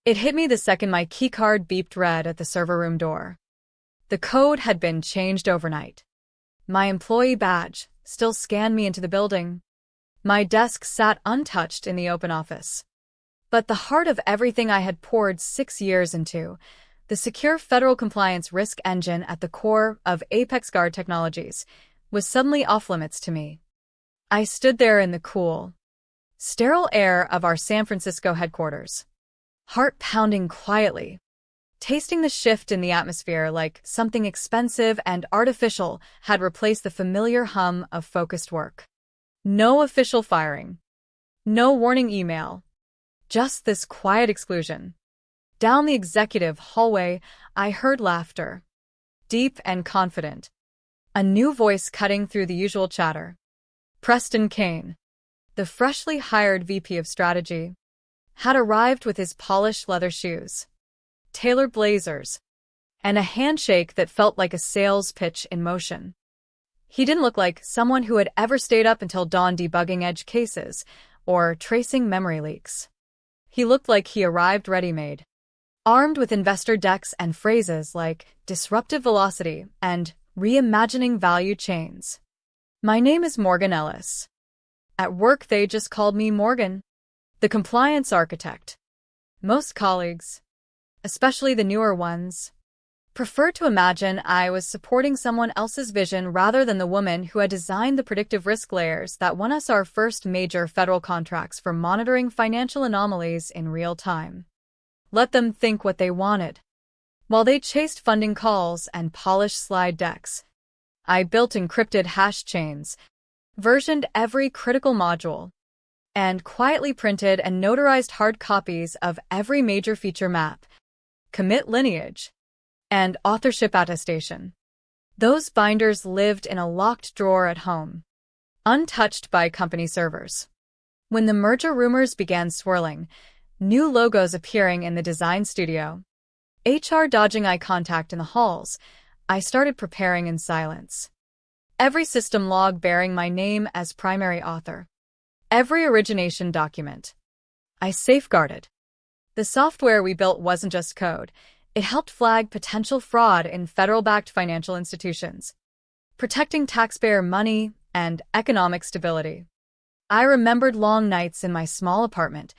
It hit me the second my keycard beeped red at the server room door. The code had been changed overnight. My employee badge still scanned me into the building. My desk sat untouched in the open office. But the heart of everything I had poured 6 years into, the secure federal compliance risk engine at the core of Apex Guard Technologies, was suddenly off-limits to me. I stood there in the cool, sterile air of our San Francisco headquarters, heart pounding quietly, tasting the shift in the atmosphere like something expensive and artificial had replaced the familiar hum of focused work. No official firing. No warning email. Just this quiet exclusion. Down the executive hallway, I heard laughter. Deep and confident. A new voice cutting through the usual chatter. Preston Kane, the freshly hired VP of Strategy, had arrived with his polished leather shoes, tailored blazers, and a handshake that felt like a sales pitch in motion. He didn't look like someone who had ever stayed up until dawn debugging edge cases or tracing memory leaks. He looked like he arrived ready-made, armed with investor decks and phrases like disruptive velocity and reimagining value chains. My name is Morgan Ellis. At work, they just called me Morgan, the compliance architect. Most colleagues, especially the newer ones, prefer to imagine I was supporting someone else's vision rather than the woman who had designed the predictive risk layers that won us our first major federal contracts for monitoring financial anomalies in real time. Let them think what they wanted. While they chased funding calls and polished slide decks, I built encrypted hash chains, versioned every critical module, and quietly printed and notarized hard copies of every major feature map, commit lineage, and authorship attestation. Those binders lived in a locked drawer at home, untouched by company servers. When the merger rumors began swirling, new logos appearing in the design studio, HR dodging eye contact in the halls, I started preparing in silence. Every system log bearing my name as primary author. Every origination document. I safeguarded. The software we built wasn't just code. It helped flag potential fraud in federal-backed financial institutions, protecting taxpayer money and economic stability. I remembered long nights in my small apartment,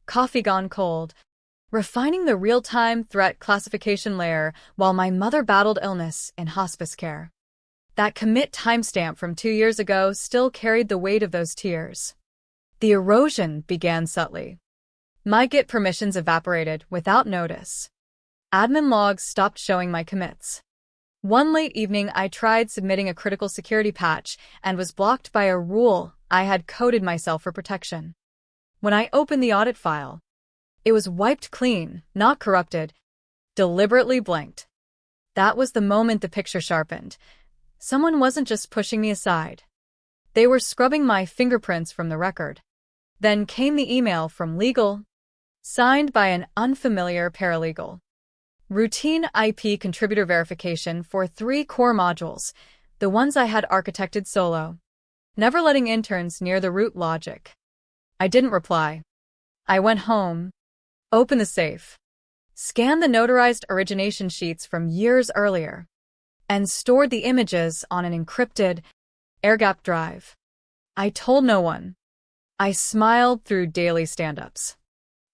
coffee gone cold, refining the real-time threat classification layer while my mother battled illness in hospice care. That commit timestamp from 2 years ago still carried the weight of those tears. The erosion began subtly. My Git permissions evaporated without notice. Admin logs stopped showing my commits. One late evening, I tried submitting a critical security patch and was blocked by a rule I had coded myself for protection. When I opened the audit file, it was wiped clean, not corrupted, deliberately blanked. That was the moment the picture sharpened. Someone wasn't just pushing me aside. They were scrubbing my fingerprints from the record. Then came the email from legal, signed by an unfamiliar paralegal. Routine IP contributor verification for 3 core modules, the ones I had architected solo, never letting interns near the root logic. I didn't reply. I went home, opened the safe, scanned the notarized origination sheets from years earlier, and stored the images on an encrypted, air-gapped drive. I told no one. I smiled through daily stand-ups.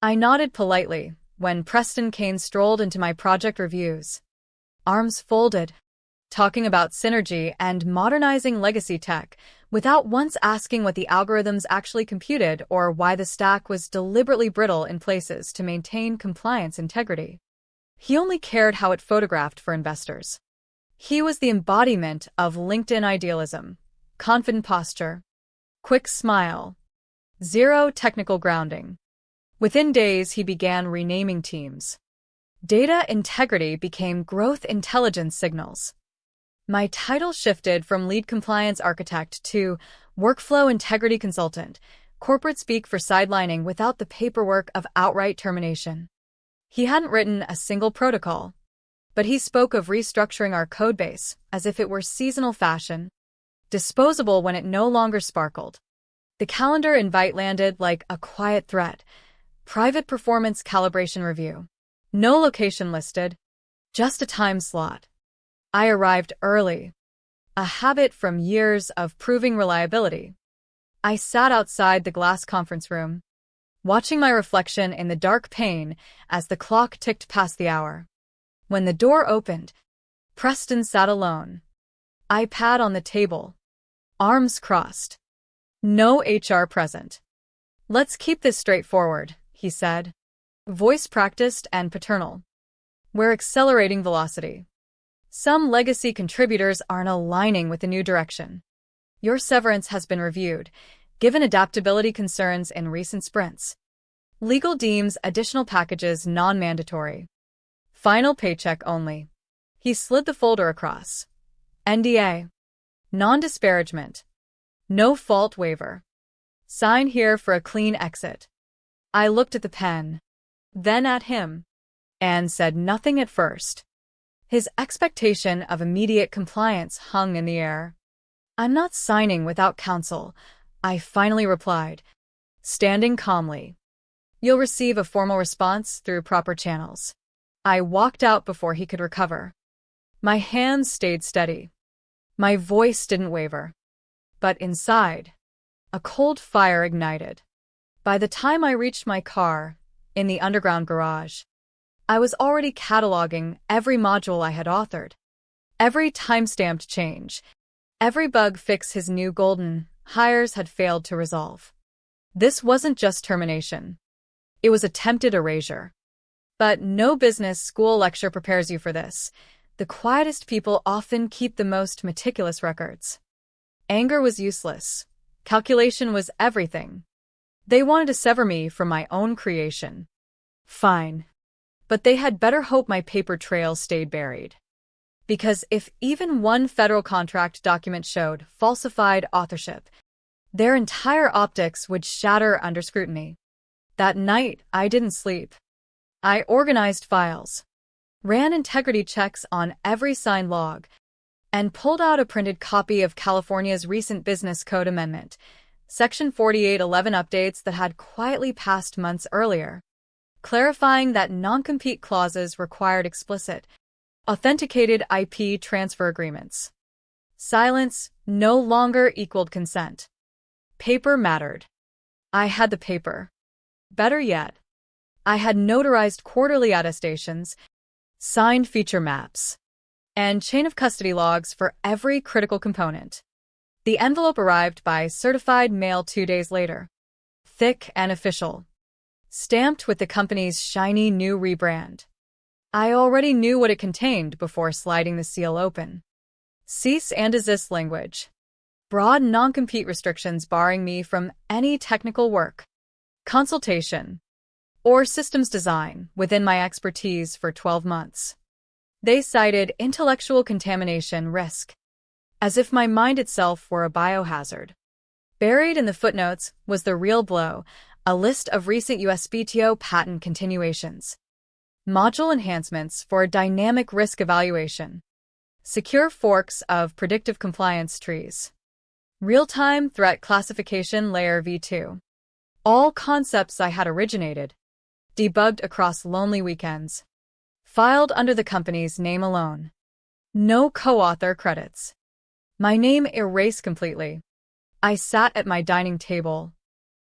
I nodded politely when Preston Kane strolled into my project reviews, arms folded, talking about synergy and modernizing legacy tech without once asking what the algorithms actually computed or why the stack was deliberately brittle in places to maintain compliance integrity. He only cared how it photographed for investors. He was the embodiment of LinkedIn idealism, confident posture, quick smile, zero technical grounding. Within days, he began renaming teams. Data integrity became growth intelligence signals. My title shifted from lead compliance architect to workflow integrity consultant, corporate speak for sidelining without the paperwork of outright termination. He hadn't written a single protocol, but he spoke of restructuring our codebase as if it were seasonal fashion, disposable when it no longer sparkled. The calendar invite landed like a quiet threat. Private performance calibration review. No location listed, just a time slot. I arrived early, a habit from years of proving reliability. I sat outside the glass conference room, watching my reflection in the dark pane as the clock ticked past the hour. When the door opened, Preston sat alone, iPad on the table, arms crossed. No HR present. "Let's keep this straightforward," he said, voice practiced and paternal. "We're accelerating velocity. Some legacy contributors aren't aligning with the new direction. Your severance has been reviewed, given adaptability concerns in recent sprints. Legal deems additional packages non-mandatory. Final paycheck only." He slid the folder across. "NDA. Non-disparagement. No fault waiver. Sign here for a clean exit." I looked at the pen, then at him, and said nothing at first. His expectation of immediate compliance hung in the air. "I'm not signing without counsel," I finally replied, standing calmly. "You'll receive a formal response through proper channels." I walked out before he could recover. My hands stayed steady. My voice didn't waver. But inside, a cold fire ignited. By the time I reached my car, in the underground garage, I was already cataloging every module I had authored, every time-stamped change, every bug fix his new golden hires had failed to resolve. This wasn't just termination. It was attempted erasure. But no business school lecture prepares you for this. The quietest people often keep the most meticulous records. Anger was useless. Calculation was everything. They wanted to sever me from my own creation. Fine. But they had better hope my paper trail stayed buried. Because if even one federal contract document showed falsified authorship, their entire optics would shatter under scrutiny. That night, I didn't sleep. I organized files, ran integrity checks on every signed log, and pulled out a printed copy of California's recent business code amendment, Section 4811 updates that had quietly passed months earlier, clarifying that non-compete clauses required explicit, authenticated IP transfer agreements. Silence no longer equaled consent. Paper mattered. I had the paper. Better yet, I had notarized quarterly attestations, signed feature maps, and chain of custody logs for every critical component. The envelope arrived by certified mail 2 days later, thick and official, stamped with the company's shiny new rebrand. I already knew what it contained before sliding the seal open. Cease and desist language. Broad non-compete restrictions barring me from any technical work, consultation, or systems design within my expertise for 12 months. They cited intellectual contamination risk, as if my mind itself were a biohazard. Buried in the footnotes was the real blow, a list of recent USPTO patent continuations, module enhancements for dynamic risk evaluation, secure forks of predictive compliance trees, real-time threat classification layer v2. All concepts I had originated, debugged across lonely weekends, filed under the company's name alone. No co-author credits. My name erased completely. I sat at my dining table,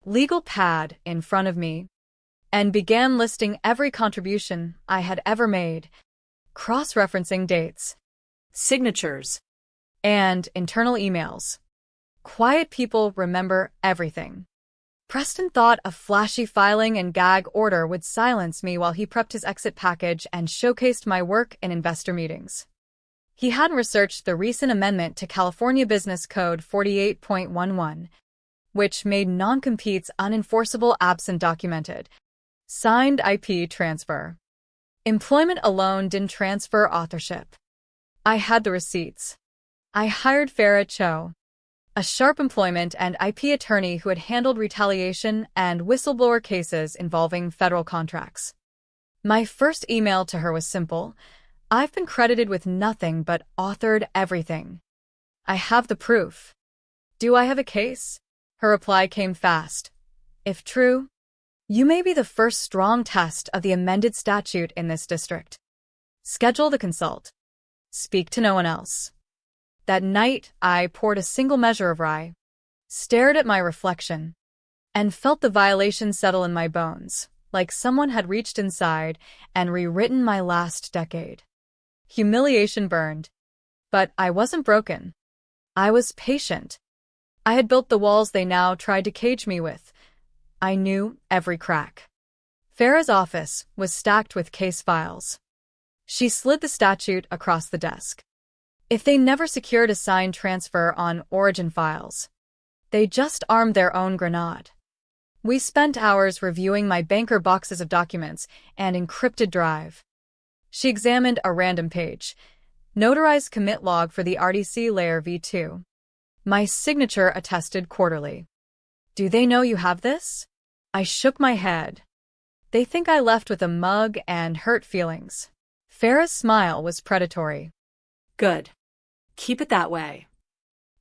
legal pad in front of me, and began listing every contribution I had ever made, cross-referencing dates, signatures, and internal emails. Quiet people remember everything. Preston thought a flashy filing and gag order would silence me while he prepped his exit package and showcased my work in investor meetings. He hadn't researched the recent amendment to California Business Code 48.11, which made non-competes unenforceable absent documented, signed IP transfer. Employment alone didn't transfer authorship. I had the receipts. I hired Farah Cho, a sharp employment and IP attorney who had handled retaliation and whistleblower cases involving federal contracts. My first email to her was simple: "I've been credited with nothing but authored everything. I have the proof. Do I have a case?" Her reply came fast. "If true, You may be the first strong test of the amended statute in this district. Schedule the consult. Speak to no one else. That night, I poured a single measure of rye, stared at my reflection, and felt the violation settle in my bones, like someone had reached inside and rewritten my last decade. Humiliation burned. But I wasn't broken. I was patient. I had built the walls they now tried to cage me with. I knew every crack. Farah's office was stacked with case files. She slid the statute across the desk. If they never secured a signed transfer on origin files, they just armed their own grenade. We spent hours reviewing my banker boxes of documents and encrypted drive. She examined a random page. Notarized commit log for the RDC layer v2. My signature attested quarterly. Do they know you have this? I shook my head. They think I left with a mug and hurt feelings. Farah's smile was predatory. Good. Keep it that way.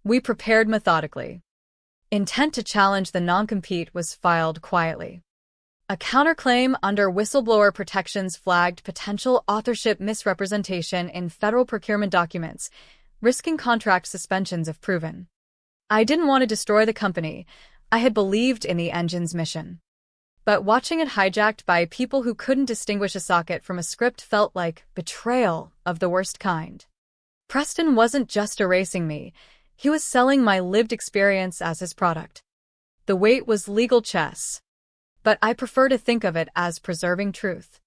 We prepared methodically. Intent to challenge the non-compete was filed quietly. A counterclaim under whistleblower protections flagged potential authorship misrepresentation in federal procurement documents, risking contract suspensions if proven. I didn't want to destroy the company. I had believed in the engine's mission. But watching it hijacked by people who couldn't distinguish a socket from a script felt like betrayal of the worst kind. Preston wasn't just erasing me. He was selling my lived experience as his product. The weight was legal chess. But I prefer to think of it as preserving truth.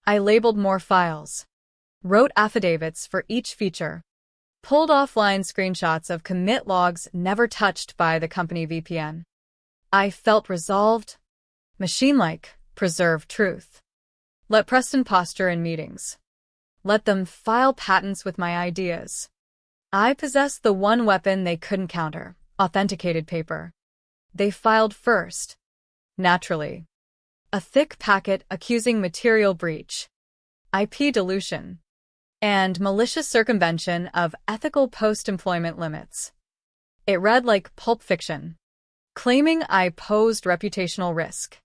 I labeled more files, wrote affidavits for each feature, pulled offline screenshots of commit logs never touched by the company VPN. I felt resolved, machine-like, preserve truth. Let Preston posture in meetings. Let them file patents with my ideas. I possessed the one weapon they couldn't counter, authenticated paper. They filed first. Naturally. A thick packet accusing material breach, IP dilution, and malicious circumvention of ethical post-employment limits. It read like pulp fiction, claiming I posed reputational risk.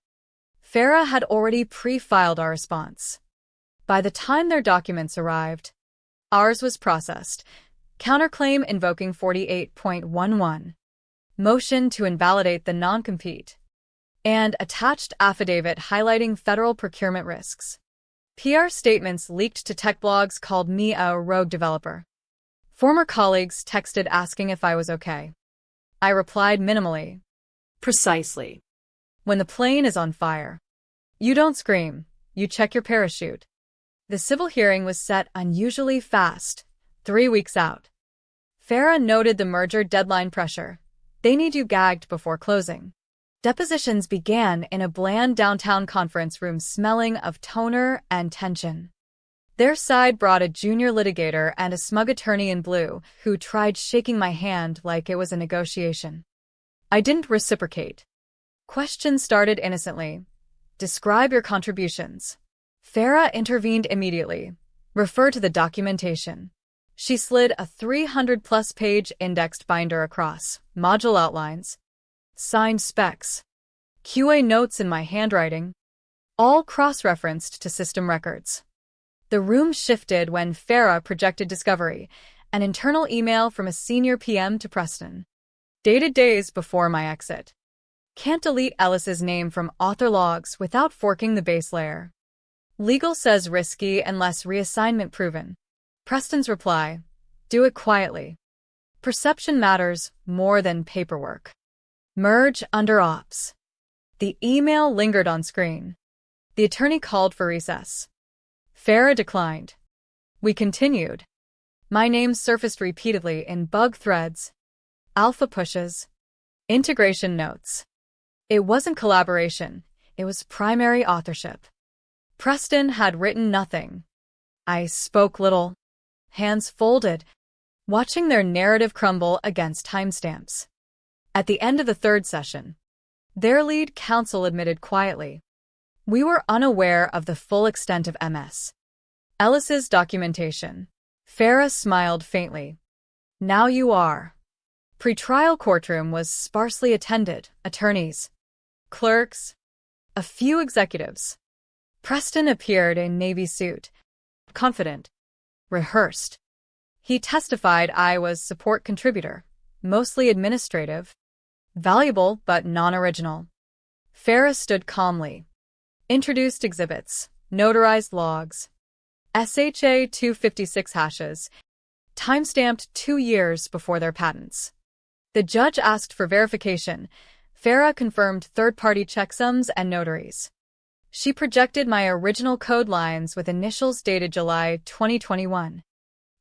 Farah had already pre-filed our response. By the time their documents arrived, ours was processed. Counterclaim invoking 48.11. Motion to invalidate the non-compete. And attached affidavit highlighting federal procurement risks. PR statements leaked to tech blogs called me a rogue developer. Former colleagues texted asking if I was okay. I replied minimally. Precisely. When the plane is on fire, you don't scream, you check your parachute. The civil hearing was set unusually fast, 3 weeks out. Farah noted the merger deadline pressure. They need you gagged before closing. Depositions began in a bland downtown conference room smelling of toner and tension. Their side brought a junior litigator and a smug attorney in blue who tried shaking my hand like it was a negotiation. I didn't reciprocate. Questions started innocently. Describe your contributions. Farah intervened immediately. Refer to the documentation. She slid a 300-plus page indexed binder across, module outlines, signed specs, QA notes in my handwriting, all cross-referenced to system records. The room shifted when Farah projected discovery, an internal email from a senior PM to Preston, dated days before my exit. Can't delete Ellis's name from author logs without forking the base layer. Legal says risky unless reassignment proven. Preston's reply, do it quietly. Perception matters more than paperwork. Merge under ops. The email lingered on screen. The attorney called for recess. Farah declined. We continued. My name surfaced repeatedly in bug threads, alpha pushes, integration notes. It wasn't collaboration, it was primary authorship. Preston had written nothing. I spoke little, hands folded, watching their narrative crumble against timestamps. At the end of the third session, their lead counsel admitted quietly, we were unaware of the full extent of MS. Ellis's documentation. Farah smiled faintly. Now you are. Pre-trial courtroom was sparsely attended, attorneys, clerks, A few executives. Preston appeared in navy suit, confident, rehearsed. He testified I was support contributor, mostly administrative, valuable but non-original. Farah stood calmly. Introduced exhibits, notarized logs, SHA 256 hashes, timestamped 2 years before their patents. The judge asked for verification. Farah confirmed third-party checksums and notaries. She projected my original code lines with initials dated July 2021.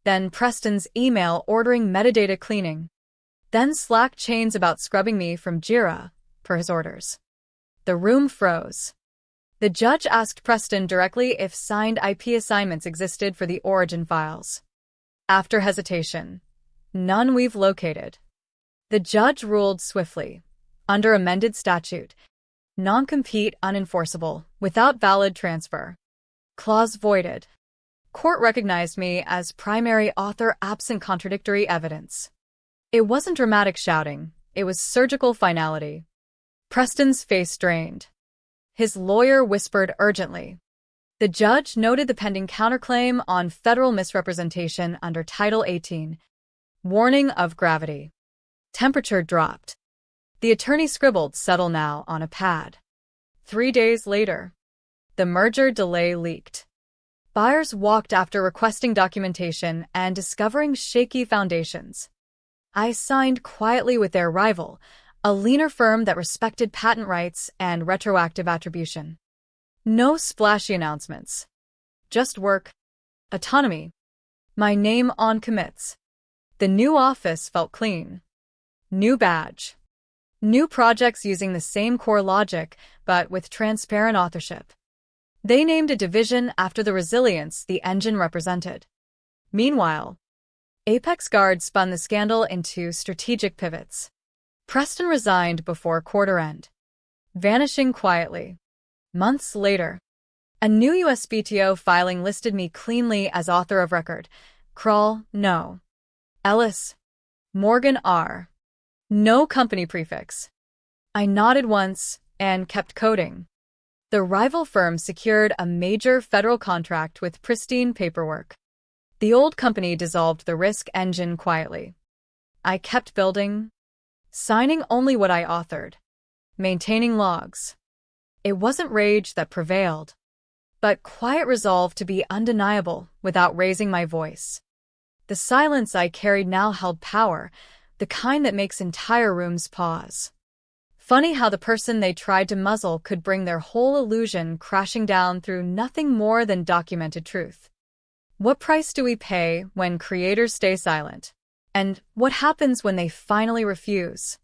Then Preston's email ordering metadata cleaning. Then Slack chains about scrubbing me from Jira, per his orders. The room froze. The judge asked Preston directly if signed IP assignments existed for the origin files. After hesitation, none we've located. The judge ruled swiftly. Under amended statute, non-compete unenforceable, without valid transfer. Clause voided. Court recognized me as primary author absent contradictory evidence. It wasn't dramatic shouting, it was surgical finality. Preston's face strained. His lawyer whispered urgently. The judge noted the pending counterclaim on federal misrepresentation under Title 18. Warning of gravity. Temperature dropped. The attorney scribbled "settle now" on a pad. 3 days later, the merger delay leaked. Buyers walked after requesting documentation and discovering shaky foundations. I signed quietly with their rival, a leaner firm that respected patent rights and retroactive attribution. No splashy announcements. Just work. Autonomy. My name on commits. The new office felt clean. New badge. New projects using the same core logic, but with transparent authorship. They named a division after the resilience the engine represented. Meanwhile, Apex Guard spun the scandal into strategic pivots. Preston resigned before quarter end, vanishing quietly. Months later, a new USPTO filing listed me cleanly as author of record. Kroll, no. Ellis, Morgan, R. No company prefix. I nodded once and kept coding. The rival firm secured a major federal contract with pristine paperwork. The old company dissolved the risk engine quietly. I kept building, signing only what I authored, maintaining logs. It wasn't rage that prevailed, but quiet resolve to be undeniable without raising my voice. The silence I carried now held power, the kind that makes entire rooms pause. Funny how the person they tried to muzzle could bring their whole illusion crashing down through nothing more than documented truth. What price do we pay when creators stay silent? And what happens when they finally refuse?